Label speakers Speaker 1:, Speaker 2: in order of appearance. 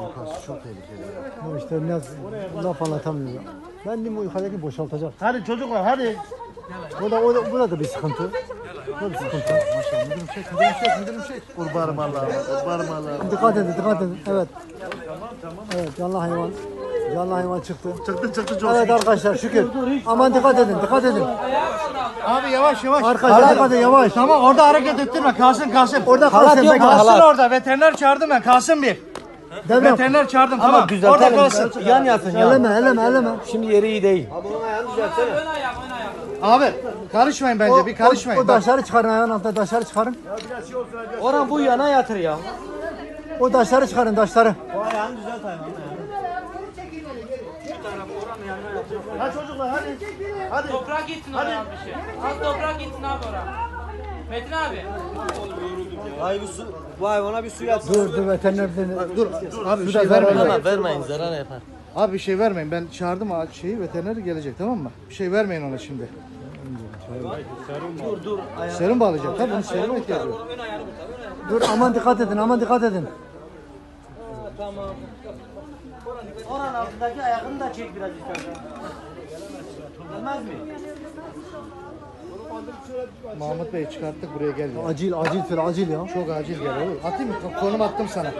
Speaker 1: Yukarısı çok tehlikeli.
Speaker 2: Ya işte ne laf anlatamıyor ya. Ben de bu yukarıdaki boşaltacak.
Speaker 1: Hadi çocuklar hadi.
Speaker 2: Bu da bir sıkıntı. Bu da bir sıkıntı.
Speaker 1: Maşallah müdürüm çek. Kurbanım Allah'ım. Kurbanım Allah'ım.
Speaker 2: Dikkat edin. Evet. Evet, canlı hayvan. Canlı hayvan çıktı.
Speaker 1: Çıktı çok.
Speaker 2: Evet arkadaşlar şükür. Aman dikkat edin.
Speaker 1: Abi yavaş.
Speaker 2: Arkadaşlar dikkat edin yavaş.
Speaker 1: Tamam orada hareket ettirme. Kalsın.
Speaker 2: Orada
Speaker 1: Halat
Speaker 2: kalsın.
Speaker 1: yok.
Speaker 2: bekle.
Speaker 1: Kalsın orada. Veteriner çağırdım ben. Kalsın bir.
Speaker 2: Devrem.
Speaker 1: Veteriner çağırdım tamam. Orada kalsın.
Speaker 3: Yan yatsın ya.
Speaker 2: Eleme.
Speaker 3: Şimdi yeri iyi değil.
Speaker 1: Abi karışmayın bence. Bir karışmayın.
Speaker 2: O taşları çıkarın ayağın altına taşları çıkarın.
Speaker 3: Orhan bu yana yatır ya.
Speaker 2: O taşları çıkarın taşları.
Speaker 1: Hadi çocuklar hadi.
Speaker 4: Toprak gitsin oraya bir şey. Az toprak gitsin abi oraya. Metin abi.
Speaker 3: Bu hayvana bir su yatsın.
Speaker 2: Dur veteriner
Speaker 1: Dur abi bir şey vermeyin.
Speaker 3: Vermeyin zarar yapar.
Speaker 1: Abi bir şey vermeyin. Ben çağırdım veteriner gelecek tamam mı? Bir şey vermeyin ona şimdi.
Speaker 3: Dur.
Speaker 1: Serum bağlayacak tabii bunun serum ihtiyacı var.
Speaker 2: Dur aman dikkat edin.
Speaker 3: Tamam. Orhan altındaki ayağını da çek biraz istersen. Olmaz mı?
Speaker 1: Mahmut Bey çıkarttık buraya geldi.
Speaker 2: Acil ya.
Speaker 1: Çok acil gel oğlum. Atayım mı? Konum attım sana.